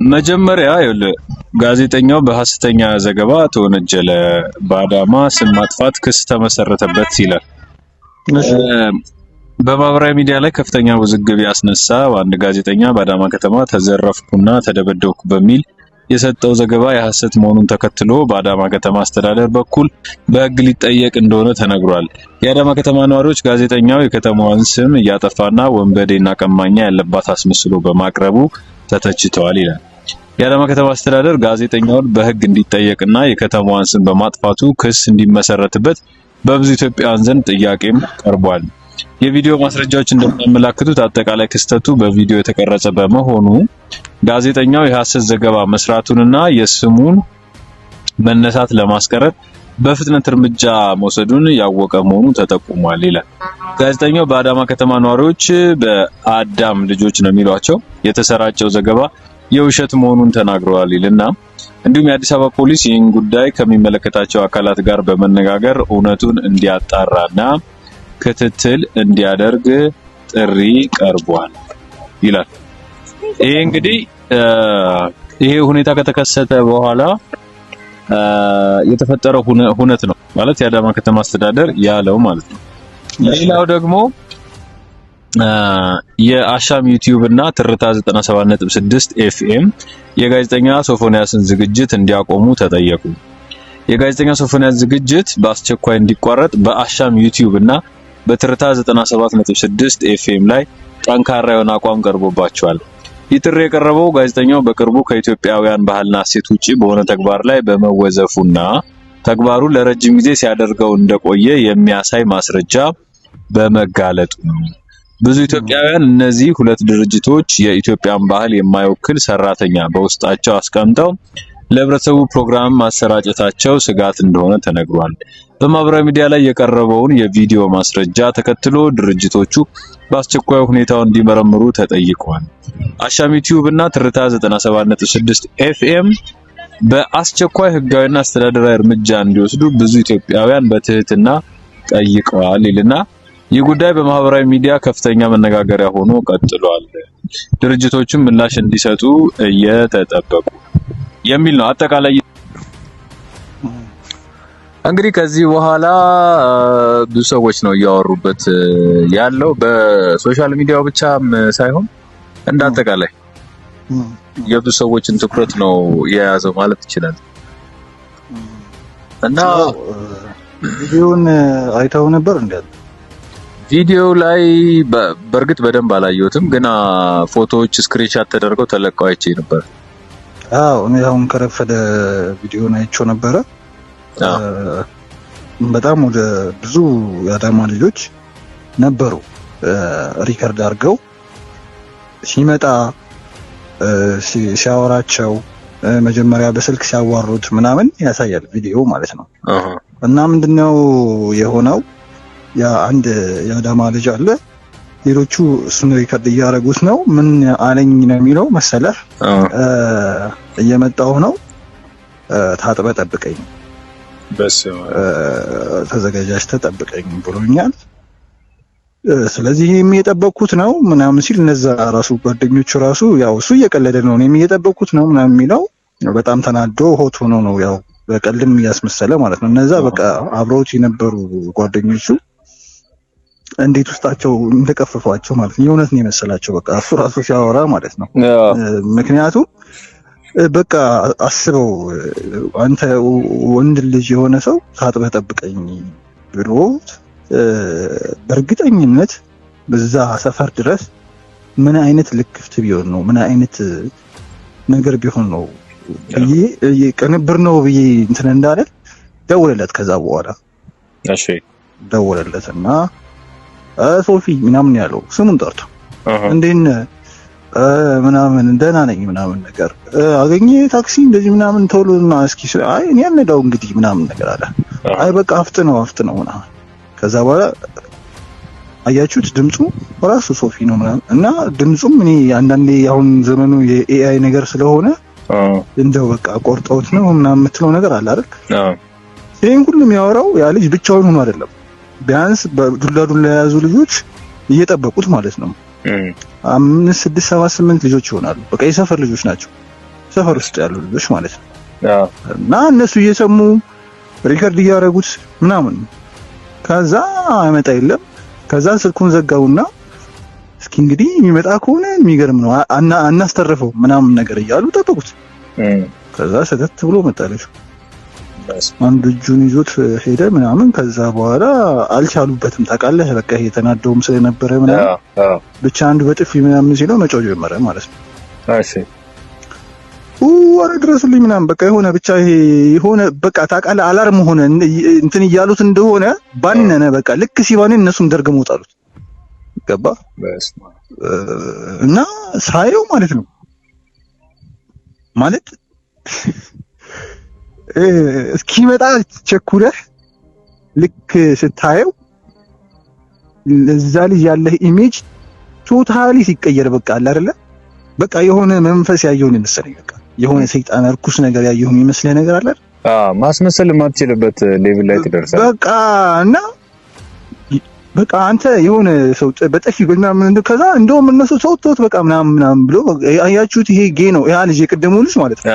መጀመሪያ ጋዜጠኛው በሐሰተኛ ዘገባ ተወነጀለ፣ በአዳማ ስም ማጥፋት ክስ ተመሰረተበት ይላል። በማህበራዊ ሚዲያ ላይ ከፍተኛ ውዝግብ ያስነሳ አንድ ጋዜጠኛ በአዳማ ከተማ ተዘረፍኩና ተደበደብኩ በሚል የሰጠው ዘገባ የሐሰት መሆኑን ተከትሎ በአዳማ ከተማ አስተዳደር በኩል በሕግ ሊጠየቅ እንደሆነ ተነግሯል። የአዳማ ከተማ ነዋሪዎች ጋዜጠኛው የከተማዋን ስም እያጠፋና ወንበዴና ቀማኛ ያለባት አስመስሎ በማቅረቡ ተተችተዋል ይላል። የአዳማ ከተማ አስተዳደር ጋዜጠኛውን በሕግ እንዲጠየቅና የከተማዋን ስም በማጥፋቱ ክስ እንዲመሰረትበት በብዙ ኢትዮጵያውያን ዘንድ ጥያቄም ቀርቧል። የቪዲዮ ማስረጃዎች እንደሚያመለክቱት አጠቃላይ ክስተቱ በቪዲዮ የተቀረጸ በመሆኑ ጋዜጠኛው የሐሰት ዘገባ መስራቱንና የስሙን መነሳት ለማስቀረት በፍጥነት እርምጃ መውሰዱን ያወቀ መሆኑ ተጠቁሟል ይላል። ጋዜጠኛው በአዳማ ከተማ ነዋሪዎች በአዳም ልጆች ነው የሚሏቸው የተሰራጨው ዘገባ የውሸት መሆኑን ተናግረዋል ይልና እንዲሁም የአዲስ አበባ ፖሊስ ይህን ጉዳይ ከሚመለከታቸው አካላት ጋር በመነጋገር እውነቱን እንዲያጣራና ክትትል እንዲያደርግ ጥሪ ቀርቧል ይላል። ይሄ እንግዲህ ይሄ ሁኔታ ከተከሰተ በኋላ የተፈጠረው ሁነት ነው ማለት የአዳማ ከተማ አስተዳደር ያለው ማለት ነው። ሌላው ደግሞ የአሻም ዩቲዩብ እና ትርታ 97.6 ኤፍኤም የጋዜጠኛ ሶፎንያስን ዝግጅት እንዲያቆሙ ተጠየቁ። የጋዜጠኛ ሶፎንያስ ዝግጅት በአስቸኳይ እንዲቋረጥ በአሻም ዩቲዩብ እና በትርታ 97.6 ኤፍኤም ላይ ጠንካራ የሆነ አቋም ቀርቦባቸዋል። ይህ ጥሪ የቀረበው ጋዜጠኛው በቅርቡ ከኢትዮጵያውያን ባህልና እሴት ውጪ በሆነ ተግባር ላይ በመወዘፉና ተግባሩ ለረጅም ጊዜ ሲያደርገው እንደቆየ የሚያሳይ ማስረጃ በመጋለጡ ነው። ብዙ ኢትዮጵያውያን እነዚህ ሁለት ድርጅቶች የኢትዮጵያን ባህል የማይወክል ሰራተኛ በውስጣቸው አስቀምጠው ለህብረተሰቡ ፕሮግራም ማሰራጨታቸው ስጋት እንደሆነ ተነግሯል። በማህበራዊ ሚዲያ ላይ የቀረበውን የቪዲዮ ማስረጃ ተከትሎ ድርጅቶቹ በአስቸኳይ ሁኔታውን እንዲመረምሩ ተጠይቀዋል። አሻም ዩቲዩብ እና ትርታ 97.6 ኤፍኤም በአስቸኳይ ህጋዊና አስተዳደራዊ እርምጃ እንዲወስዱ ብዙ ኢትዮጵያውያን በትህትና ጠይቀዋል ይልና ይህ ጉዳይ በማህበራዊ ሚዲያ ከፍተኛ መነጋገሪያ ሆኖ ቀጥሏል። ድርጅቶቹም ምላሽ እንዲሰጡ እየተጠበቁ የሚል ነው። አጠቃላይ እንግዲህ ከዚህ በኋላ ብዙ ሰዎች ነው እያወሩበት ያለው በሶሻል ሚዲያው ብቻም ሳይሆን እንዳጠቃላይ የብዙ ሰዎችን ትኩረት ነው የያዘው ማለት ይችላል። እና ቪዲዮውን አይተው ነበር እንዴ? ቪዲዮ ላይ በእርግጥ በደንብ አላየሁትም፣ ግን ፎቶዎች ስክሪንሻት ተደርገው ተለቀው አይቼ ነበር። አዎ እኔ አሁን ከረፈደ ቪዲዮን አይቼው ነበረ። በጣም ወደ ብዙ የአዳማ ልጆች ነበሩ ሪከርድ አድርገው ሲመጣ ሲያወራቸው መጀመሪያ በስልክ ሲያዋሩት ምናምን ያሳያል ቪዲዮ ማለት ነው። እና ምንድነው የሆነው? ያ አንድ የአዳማ ልጅ አለ፣ ሌሎቹ እሱን ሪከርድ እያደረጉት ነው። ምን አለኝ ነው የሚለው መሰለህ? እየመጣሁ ነው ታጥበ ጠብቀኝ፣ ተዘጋጃጅተህ ጠብቀኝ ብሎኛል። ስለዚህ እኔም እየጠበቅኩት ነው ምናምን ሲል እነዛ ራሱ ጓደኞቹ ራሱ ያው እሱ እየቀለደ ነው እኔም እየጠበቅኩት ነው ምናምን የሚለው በጣም ተናዶ ሆት ሆኖ ነው ያው በቀልም እያስመሰለ ማለት ነው። እነዛ በቃ አብረውት የነበሩ ጓደኞቹ እንዴት ውስጣቸው እንደቀፈፏቸው ማለት ነው። የእውነት ነው የመሰላቸው በቃ እሱ ራሱ ሲያወራ ማለት ነው። ምክንያቱም በቃ አስበው አንተ ወንድ ልጅ የሆነ ሰው ታጥበህ ጠብቀኝ ብሎ በእርግጠኝነት በዛ ሰፈር ድረስ ምን አይነት ልክፍት ቢሆን ነው ምን አይነት ነገር ቢሆን ነው ቅንብር ነው ብዬ እንትን እንዳለ ደወለለት። ከዛ በኋላ እሺ ደወለለትና ሶፊ ምናምን ያለው ስሙን ጠርቶ እንዴን ምናምን ደህና ነኝ ምናምን ነገር አገኘ ታክሲ እንደዚህ ምናምን ተውሎና እስኪ አይ እኔ ያልነዳው እንግዲህ ምናምን ነገር አለ። አይ በቃ አፍጥነው ምናምን። ከዛ በኋላ አያችሁት ድምፁ ራሱ ሶፊ ነው ምናምን እና ድምፁም እኔ አንዳንዴ አሁን ዘመኑ የኤአይ ነገር ስለሆነ እንደው በቃ ቆርጠውት ነው ምናምን የምትለው ነገር አለ አይደል? ይሄን ሁሉም ያወራው ያ ልጅ ብቻውን ሆኖ አይደለም። ቢያንስ በዱላ የያዙ ልጆች እየጠበቁት ማለት ነው። 5 6 7 8 ልጆች ይሆናሉ። በቃ የሰፈር ልጆች ናቸው ሰፈር ውስጥ ያሉ ልጆች ማለት ነው። እና እነሱ እየሰሙ ሪከርድ እያደረጉት ምናምን ከዛ አይመጣ የለም። ከዛ ስልኩን ዘጋውና እስኪ እንግዲህ የሚመጣ ከሆነ የሚገርም ነው አናስተርፈው ምናምን ነገር እያሉ ጠበቁት። ከዛ ሰተት ብሎ መጣለች። አንድ እጁን ይዞት ሄደ ምናምን። ከዛ በኋላ አልቻሉበትም ታውቃለህ። በቃ ይሄ ተናደውም ስለነበረ ምናምን ብቻ አንዱ በጥፊ ምናምን ሲለው መጮህ ጀመረ ማለት ነው። እሺ ድረሱልኝ ምናምን በቃ የሆነ ብቻ ይሄ የሆነ በቃ ታውቃለህ አላርም ሆነ እንትን እያሉት እንደሆነ ባነነ። በቃ ልክ ሲባነን እነሱም ደርገው ወጣሉት። ገባ እና ሳየው ማለት ነው ማለት እስኪመጣ ቸኩለህ ልክ ስታየው ለዛ ልጅ ያለህ ኢሜጅ ቶታሊ ሲቀየር በቃ አለ አይደለ በቃ የሆነ መንፈስ ያየውን መሰለኝ። በቃ የሆነ ሰይጣን እርኩስ ነገር ያየውን ይመስል ነገር አለ ማስመሰል የማትችልበት ሌቭል ላይ ትደርሳለህ። በቃ እና በቃ አንተ የሆነ ሰው በጥፊ ምናምን ከዛ እንደውም እነሱ ተውት በቃ ምናምን ብሎ አያችሁት ይሄ ጌ ነው ያ ልጅ የቀደመው ልጅ ማለት ነው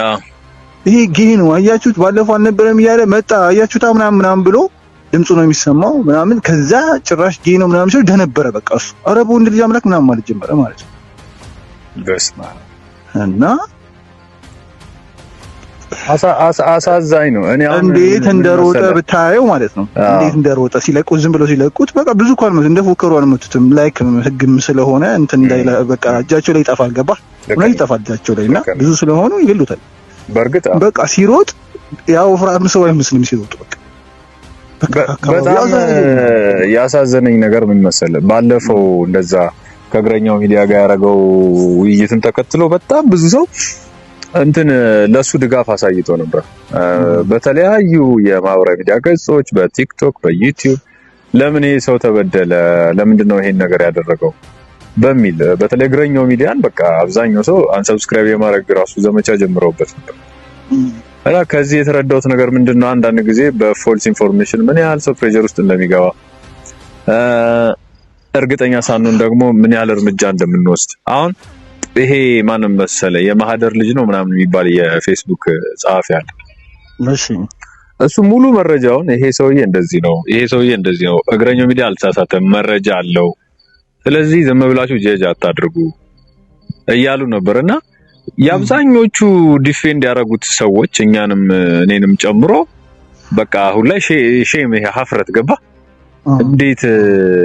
ይሄ ጌ ነው አያችሁት ባለፈው አልነበረም እያለ መጣ አያችሁታ ምናምን ብሎ ድምፁ ነው የሚሰማው ምናምን። ከዛ ጭራሽ ጌ ነው ምናምን ሲል ደነበረ። በቃ እሱ ኧረ በወንድ ልጅ አምላክ ምናምን ማለት ጀመረ ማለት ነው። በስማ እና አሳዛኝ ነው። እኔ አሁን እንዴት እንደሮጠ ብታየው ማለት ነው እንዴት እንደሮጠ ሲለቁት ዝም ብሎ ሲለቁት በቃ ብዙ እንኳን እንደፎከሩ አልመቱትም። ላይክ ህግም ስለሆነ እንትን እንዳይላ በቃ እጃቸው ላይ ይጠፋል። ገባ ነው ይጠፋል እጃቸው ላይ እና ብዙ ስለሆኑ ይገሉታል። በርግጥ በቃ ሲሮጥ ያው ፍራም ሰው አይመስልም ሲሮጥ በቃ በጣም ያሳዘነኝ ነገር ምን መሰለህ ባለፈው እንደዛ ከእግረኛው ሚዲያ ጋር ያደረገው ውይይትን ተከትሎ በጣም ብዙ ሰው እንትን ለሱ ድጋፍ አሳይቶ ነበር። በተለያዩ የማህበራዊ ሚዲያ ገጾች በቲክቶክ በዩቲዩብ ለምን ይሄ ሰው ተበደለ ለምንድነው ይሄን ነገር ያደረገው በሚል በተለይ እግረኛው ሚዲያን በቃ አብዛኛው ሰው አንሰብስክራይብ የማድረግ ራሱ ዘመቻ ጀምረውበት ነበር። እና ከዚህ የተረዳሁት ነገር ምንድነው አንዳንድ ጊዜ በፎልስ ኢንፎርሜሽን ምን ያህል ሰው ፕሬሸር ውስጥ እንደሚገባ እርግጠኛ ሳንሆን ደግሞ ምን ያህል እርምጃ እንደምንወስድ አሁን ይሄ ማንም መሰለ የማህደር ልጅ ነው ምናምን የሚባል የፌስቡክ ጸሐፊ አለ። እሺ እሱ ሙሉ መረጃውን ይሄ ሰውዬ እንደዚህ ነው ይሄ ሰውዬ እንደዚህ ነው እግረኛው ሚዲያ አልተሳሳተም መረጃ አለው ስለዚህ ዝም ብላችሁ ጀጅ አታድርጉ እያሉ ነበርና የአብዛኞቹ ዲፌንድ ያደረጉት ሰዎች እኛንም እኔንም ጨምሮ በቃ አሁን ላይ ሼም ይሄ ሀፍረት ገባ። እንዴት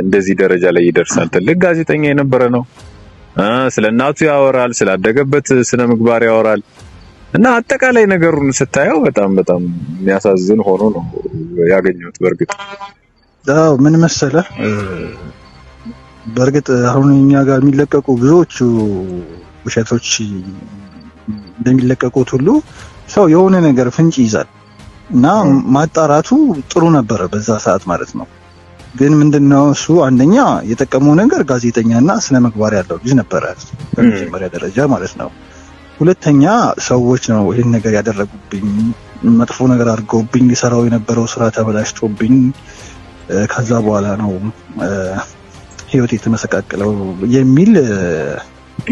እንደዚህ ደረጃ ላይ ይደርሳል? ትልቅ ጋዜጠኛ የነበረ ነው። ስለ እናቱ ያወራል፣ ስላደገበት ስነ ምግባር ያወራል እና አጠቃላይ ነገሩን ስታየው በጣም በጣም የሚያሳዝን ሆኖ ነው ያገኘሁት። በርግጥ ምን መሰለህ በርግጥ አሁን እኛ ጋር የሚለቀቁ ብዙዎቹ ውሸቶች እንደሚለቀቁት ሁሉ ሰው የሆነ ነገር ፍንጭ ይዛል እና ማጣራቱ ጥሩ ነበረ በዛ ሰዓት ማለት ነው። ግን ምንድነው እሱ አንደኛ የጠቀመው ነገር ጋዜጠኛና ስነ ምግባር ያለው ልጅ ነበረ በመጀመሪያ ደረጃ ማለት ነው። ሁለተኛ ሰዎች ነው ይሄን ነገር ያደረጉብኝ መጥፎ ነገር አድርገውብኝ ሰራው የነበረው ስራ ተበላሽቶብኝ ከዛ በኋላ ነው ህይወት የተመሰቃቀለው የሚል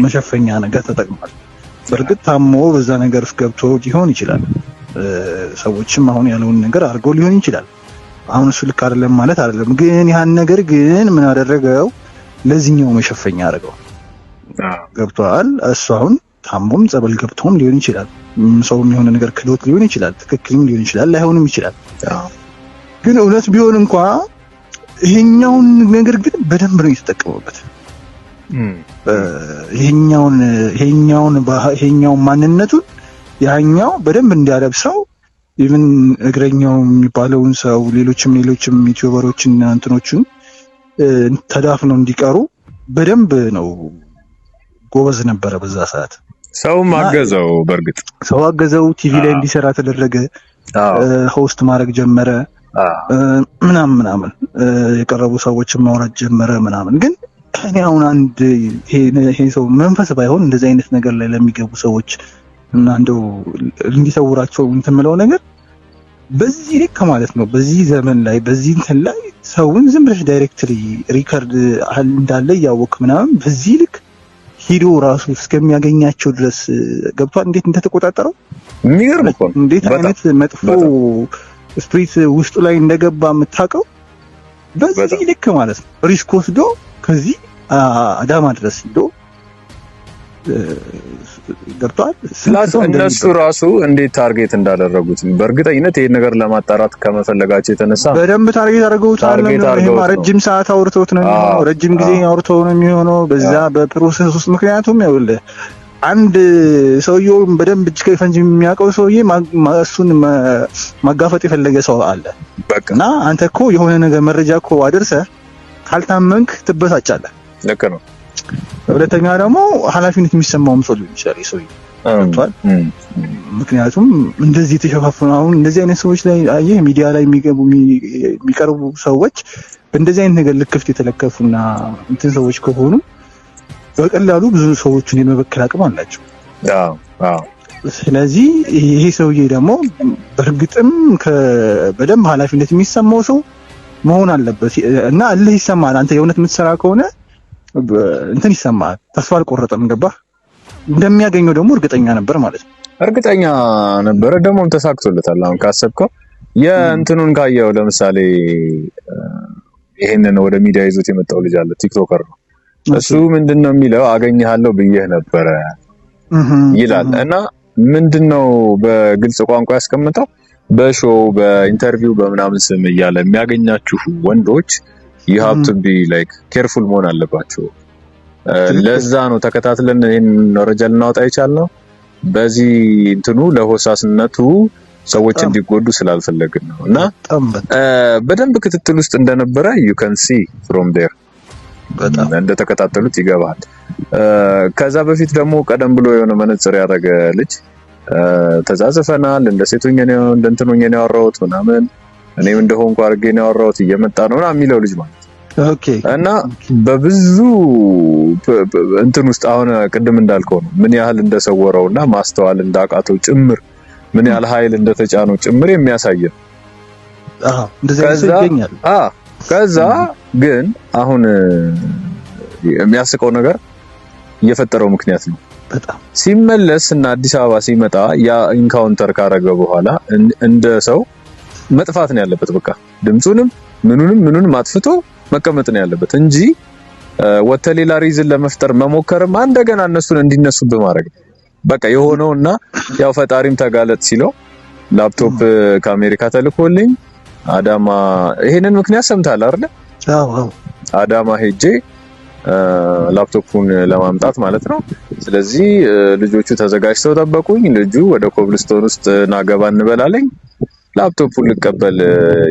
መሸፈኛ ነገር ተጠቅሟል። በርግጥ ታሞ በዛ ነገር ውስጥ ገብቶ ሊሆን ይችላል። ሰዎችም አሁን ያለውን ነገር አድርገው ሊሆን ይችላል። አሁን እሱ ልክ አይደለም ማለት አይደለም። ግን ያን ነገር ግን ምን አደረገው ለዚህኛው መሸፈኛ አደረገው። ገብቷል። እሱ አሁን ታሞም ጸበል ገብቶም ሊሆን ይችላል። ሰውም የሆነ ነገር ክሎት ሊሆን ይችላል። ትክክልም ሊሆን ይችላል፣ ላይሆንም ይችላል። ግን እውነት ቢሆን እንኳን ይሄኛውን ነገር ግን በደንብ ነው የተጠቀመበት። ይሄኛውን ማንነቱን ያኛው በደንብ እንዲያለብሰው ኢቭን እግረኛው የሚባለውን ሰው ሌሎችም ዩቲዩበሮችን እንትኖችን ተዳፍነው እንዲቀሩ በደንብ ነው ጎበዝ ነበረ በዛ ሰዓት። ሰውም አገዘው። በርግጥ ሰው አገዘው። ቲቪ ላይ እንዲሰራ ተደረገ። ሆስት ማድረግ ጀመረ ምናምን የቀረቡ ሰዎችን ማውራት ጀመረ ምናምን። ግን እኔ አሁን አንድ ይሄ ሰው መንፈስ ባይሆን እንደዚህ አይነት ነገር ላይ ለሚገቡ ሰዎች እና እንደው እንዲሰውራቸው እንትምለው ነገር በዚህ ልክ ማለት ነው በዚህ ዘመን ላይ በዚህ እንትን ላይ ሰውን ዝም ብለሽ ዳይሬክትሊ ሪከርድ እንዳለ ያወቅ ምናምን በዚህ ልክ ሂዶ ራሱ እስከሚያገኛቸው ድረስ ገብቷል። እንዴት እንደተቆጣጠረው የሚገርም እኮ እንዴት አይነት መጥፎ ስፕሪት ውስጡ ላይ እንደገባ የምታውቀው በዚህ ልክ ማለት ነው። ሪስክ ወስዶ ከዚህ አዳማ ድረስ ሂዶ ገብቷል። እነሱ ራሱ እንዴት ታርጌት እንዳደረጉት በእርግጠኝነት ይሄን ነገር ለማጣራት ከመፈለጋቸው የተነሳ በደንብ ታርጌት አድርገውታል። ይሄማ ረጅም ሰዓት አውርተውት ነው የሚሆነው፣ ረጅም ጊዜ አውርተው ነው የሚሆነው በዛ በፕሮሰስ ውስጥ። ምክንያቱም ይኸውልህ አንድ ሰውዬው በደንብ እጅ ከፈንጅ የሚያውቀው ሰውዬ እሱን ማጋፈጥ የፈለገ ሰው አለ እና አንተ እኮ የሆነ ነገር መረጃ እኮ አድርሰህ ካልታመንክ ትበሳጫለህ። ልክ ነው። ሁለተኛ ደግሞ ኃላፊነት የሚሰማውም ሰው ሊሆን ይችላል ሰውዬው ገብቷል። ምክንያቱም እንደዚህ ተሸፋፍነው አሁን እንደዚህ አይነት ሰዎች ላይ አየህ ሚዲያ ላይ የሚቀርቡ ሰዎች በእንደዚህ አይነት ነገር ልክፍት የተለከፉና እንትን ሰዎች ከሆኑ በቀላሉ ብዙ ሰዎችን የመበከል አቅም አላቸው። ስለዚህ ይሄ ሰውዬ ደግሞ በእርግጥም በደንብ ኃላፊነት የሚሰማው ሰው መሆን አለበት እና እልህ ይሰማል። አንተ የእውነት የምትሰራ ከሆነ እንትን ይሰማል። ተስፋ አልቆረጠም። ገባህ? እንደሚያገኘው ደግሞ እርግጠኛ ነበር ማለት ነው። እርግጠኛ ነበር ደግሞም ተሳክቶለታል። አሁን ካሰብከው የእንትኑን ካየው ለምሳሌ ይሄንን ወደ ሚዲያ ይዞት የመጣው ልጅ አለ፣ ቲክቶከር ነው እሱ። ምንድነው የሚለው አገኘሃለሁ ብዬህ ነበረ ይላል እና ምንድነው በግልጽ ቋንቋ ያስቀምጠው በሾው በኢንተርቪው በምናምን ስም እያለ የሚያገኛችሁ ወንዶች you have to be like careful መሆን አለባቸው። ለዛ ነው ተከታትለን ይሄን መረጃ ልናወጣ የቻልነው። በዚህ እንትኑ ለሆሳስነቱ ሰዎች እንዲጎዱ ስላልፈለግን ነው እና በደንብ ክትትል ውስጥ እንደነበረ you can see from there በጣም እንደተከታተሉት ይገባል። ከዛ በፊት ደግሞ ቀደም ብሎ የሆነ መነጽር ያደረገ ልጅ ተዛዘፈናል፣ እንደ ሴቶኛ ነው እንደ እንትኑኛ ነው ያወራሁት ምናምን እኔም እንደሆንኩ አድርጌ ነው ያወራሁት እየመጣ ነውና የሚለው ልጅ ማለት ኦኬ። እና በብዙ እንትን ውስጥ አሁን ቅድም እንዳልከው ነው ምን ያህል እንደሰወረውና ማስተዋል እንዳቃተው ጭምር ምን ያህል ኃይል እንደተጫነው ጭምር የሚያሳይ ነው። እንደዚህ ይገኛል። ከዛ ግን አሁን የሚያስቀው ነገር የፈጠረው ምክንያት ነው። በጣም ሲመለስ እና አዲስ አበባ ሲመጣ ያ ኢንካውንተር ካረገ በኋላ እንደ ሰው መጥፋት ነው ያለበት። በቃ ድምጹንም ምኑንም አጥፍቶ መቀመጥ ነው ያለበት እንጂ ወተሌላ ሪዝን ለመፍጠር መሞከርም እንደገና እነሱን እንዲነሱብ ማድረግ በቃ የሆነውና ያው ፈጣሪም ተጋለጥ ሲለው ላፕቶፕ ከአሜሪካ ተልኮልኝ አዳማ ይሄንን ምክንያት ሰምታል አይደል? አዎ አዳማ ሄጄ ላፕቶፑን ለማምጣት ማለት ነው። ስለዚህ ልጆቹ ተዘጋጅተው ጠበቁኝ። ልጁ ወደ ኮብልስቶን ውስጥ ናገባ እንበላለኝ። ላፕቶፑን ልቀበል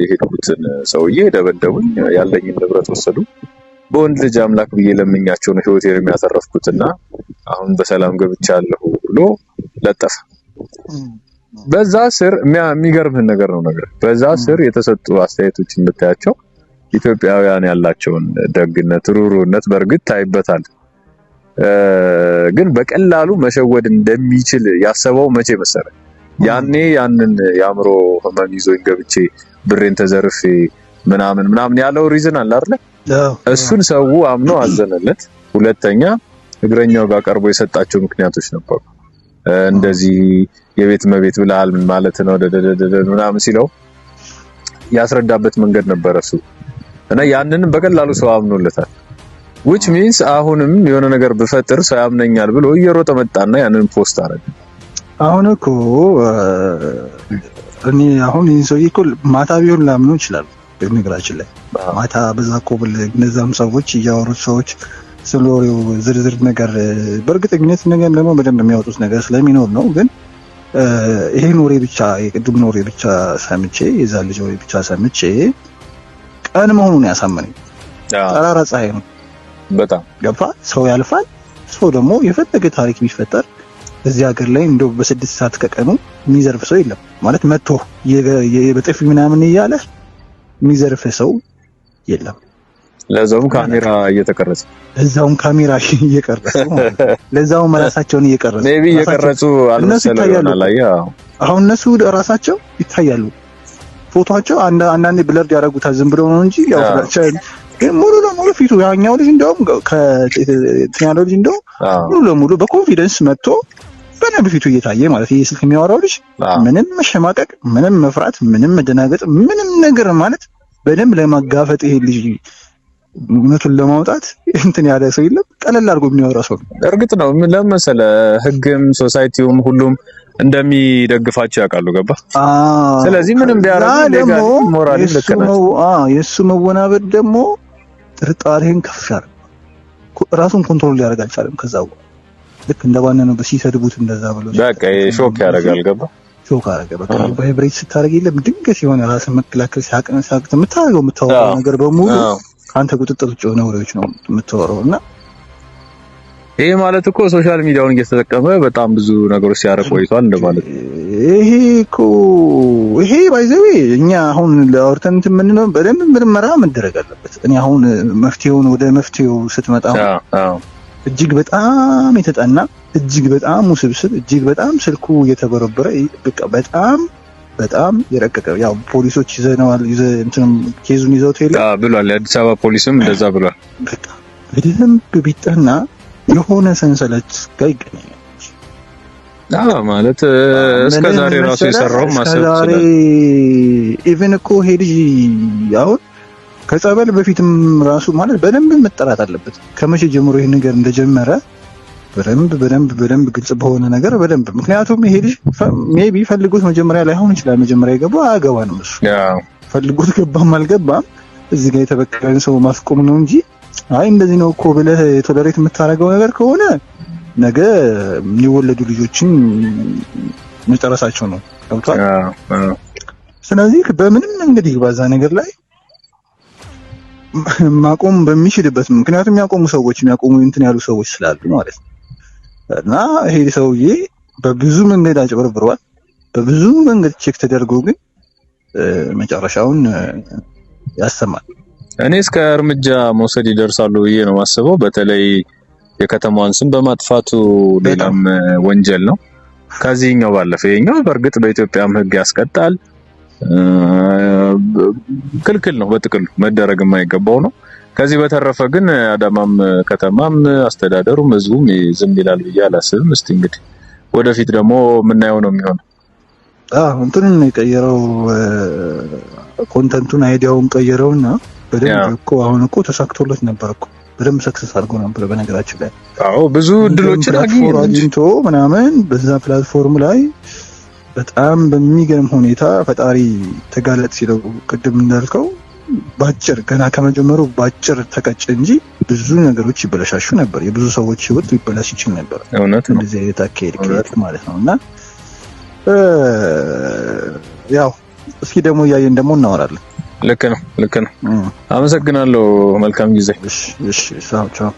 የሄድኩትን ሰውዬ ደበደቡኝ፣ ያለኝን ንብረት ወሰዱ። በወንድ ልጅ አምላክ ብዬ ለምኛቸው ነው ህይወቴን የሚያተርፍኩትና አሁን በሰላም ገብቻለሁ ብሎ ለጠፈ። በዛ ስር የሚገርም ነገር ነው ነገር በዛ ስር የተሰጡ አስተያየቶችን ብታያቸው ኢትዮጵያውያን ያላቸውን ደግነት ሩሩነት በርግጥ ታይበታል። ግን በቀላሉ መሸወድ እንደሚችል ያሰበው መቼ መሰለ? ያኔ ያንን ያምሮ ህመም ይዞኝ ገብቼ ብሬን ተዘርፌ ምናምን ያለው ሪዝን አለ አይደል? እሱን ሰው አምኖ አዘነለት። ሁለተኛ እግረኛው ጋር ቀርቦ የሰጣቸው ምክንያቶች ነበሩ። እንደዚህ የቤት መቤት ብለሃል ምን ማለት ነው ምናምን ሲለው ያስረዳበት መንገድ ነበር እሱ እና ያንንም በቀላሉ ሰው አምኖለታል። which means አሁንም የሆነ ነገር ብፈጥር ሰው ያምነኛል ብሎ እየሮጠ መጣና ያንን ፖስት አደረገ። አሁን እኮ እኔ አሁን ይሄ እኮ ማታ ቢሆን ላምኑ ይችላል። በነገራችን ላይ ማታ በዛ እኮ እነዛም ሰዎች እያወሩት ሰዎች ስለወሬው ዝርዝር ነገር በእርግጠኝነት ነገር ደግሞ በደንብ የሚያወጡት ነገር ስለሚኖር ነው። ግን ይሄን ወሬ ብቻ የቅድም ወሬ ብቻ ሰምቼ የዛ ልጅ ወሬ ብቻ ሰምቼ ቀን መሆኑን ያሳመነኝ ጠራራ ፀሐይ ነው። በጣም ገፋ ሰው ያልፋል። ሰው ደግሞ የፈለገ ታሪክ ቢፈጠር እዚህ ሀገር ላይ እንደው በ6 ሰዓት ከቀኑ የሚዘርፍ ሰው የለም ማለት መጥቶ በጥፊ ምናምን እያለ የሚዘርፍ ሰው የለም። ለዛውም ካሜራ እየተቀረጸ ለዛውም ካሜራ እየቀረጹ ለዛውም ራሳቸውን እየቀረጹ ሜቢ እየቀረጹ አልመሰለኝም። አሁን እነሱ ራሳቸው ይታያሉ። ፎቶአቸው አንዳንዴ ብለርድ ያደርጉታል ዝም ብለው ነው እንጂ ያው ግን ሙሉ ለሙሉ ፊቱ ያኛው ልጅ እንደውም ከትኛው ልጅ እንደውም ሙሉ ለሙሉ በኮንፊደንስ መጥቶ በደንብ ፊቱ እየታየ ማለት ይሄ ስልክ የሚያወራው ልጅ ምንም መሸማቀቅ፣ ምንም መፍራት፣ ምንም መደናገጥ፣ ምንም ነገር ማለት በደንብ ለማጋፈጥ ይሄ ልጅ እውነቱን ለማውጣት እንትን ያለ ሰው የለም። ቀለል አድርጎ የሚያወራ ሰው ነው። እርግጥ ነው ለመሰለ ህግም ሶሳይቲውም ሁሉም እንደሚደግፋቸው ያውቃሉ። ገባ? ስለዚህ ምንም ቢያረጉ ሌጋሊ ሞራሊ ልክ ነው። የሱ መወናበድ ደግሞ ጥርጣሬን ከፍ ያደርጋል። ራሱን ኮንትሮል ሊያደርግ አልቻለም። ከዛው ልክ እንደባነነው በሲሰድቡት እንደዛ ብሎ በቃ ሾክ ያደርጋል። ገባ? ሾክ አደረገ። በቃ ቫይብሬት ስታደርግ የለም ድንገት የሆነ ራስን መከላከል ሲያቅነሳቅ የምታወራው ነገር በሙሉ አንተ ቁጥጥር ውጭ የሆነ ወሬዎች ነው የምታወራው። እና ይሄ ማለት እኮ ሶሻል ሚዲያውን እየተጠቀመ በጣም ብዙ ነገሮች ሲያረቅ ቆይቷል እንደማለት። ይሄ ባይዘዌ እኛ አሁን ለአውርተን የምንለው በደንብ ምርመራ መደረግ አለበት። እኔ አሁን ወደ መፍትሄው ስትመጣ እጅግ በጣም የተጠና እጅግ በጣም ውስብስብ እጅግ በጣም ስልኩ እየተበረበረ በቃ በጣም የረቀቀ ያው ፖሊሶች ይዘነዋል እንትንም ኬዙን ይዘውት ብሏል። የአዲስ አበባ ፖሊስም እንደዛ ብሏል። በቃ በደንብ ቢጠና የሆነ ሰንሰለት ጋር ይገናኛል። ማለት እስከዛሬ ራሱ የሰራው ማሰብ ዛሬ ኢቭን እኮ ሄድ አሁን ከጸበል በፊትም ራሱ ማለት በደንብ መጠራት አለበት። ከመቼ ጀምሮ ይሄን ነገር እንደጀመረ በደንብ ግልጽ በሆነ ነገር በደንብ ምክንያቱም ይሄ ልጅ ሜቢ ፈልጎት መጀመሪያ ላይ አሁን ይችላል መጀመሪያ የገባው አያገባንም እሱ ፈልጎት ገባም አልገባም እዚህ ጋር የተበቀለን ሰው ማስቆም ነው እንጂ አይ እንደዚህ ነው እኮ ብለህ ቶለሬት የምታረገው ነገር ከሆነ ነገ የሚወለዱ ልጆችን መጨረሳቸው ነው። ገብቷል? ስለዚህ በምንም እንግዲህ ባዛ ነገር ላይ ማቆም በሚችልበት ምክንያቱም የሚያቆሙ እንትን ያሉ ሰዎች ስላሉ ማለት ነው። እና ይሄ ሰውዬ በብዙ መንገድ አጭበርብሯል። በብዙ መንገድ ቼክ ተደርጎ ግን መጨረሻውን ያሰማል። እኔ እስከ እርምጃ መውሰድ ይደርሳሉ ብዬ ነው የማስበው። በተለይ የከተማዋን ስም በማጥፋቱ ሌላም ወንጀል ነው። ከዚህኛው ባለፈ ይሄኛው በእርግጥ በኢትዮጵያም ሕግ ያስቀጣል። ክልክል ነው፣ በጥቅሉ መደረግ የማይገባው ነው። ከዚህ በተረፈ ግን አዳማም ከተማም አስተዳደሩም ህዝቡም ዝም ይላል ብዬ አላስብም። እስቲ እንግዲህ ወደፊት ደግሞ የምናየው ነው የሚሆነው። እንትኑን የቀየረው ኮንተንቱን አይዲያውን ቀየረውና በደንብ እኮ አሁን እኮ ተሳክቶለት ነበር እኮ በደንብ ሰክሰስ አድርጎ ነበር። በነገራችን ላይ ብዙ እድሎችን አግኝቶ ምናምን በዛ ፕላትፎርም ላይ በጣም በሚገርም ሁኔታ ፈጣሪ ተጋለጥ ሲለው ቅድም እንዳልከው ባጭር ገና ከመጀመሩ ባጭር ተቀጭ እንጂ ብዙ ነገሮች ይበላሻሹ ነበር። የብዙ ሰዎች ህይወት ሊበላሽ ይችል ነበር። እንደዚህ አይነት አካሄድ ማለት ነውና ያው እስኪ ደግሞ እያየን ደግሞ እናወራለን። ልክ ነው። አመሰግናለሁ። መልካም ጊዜ። እሺ ቻው።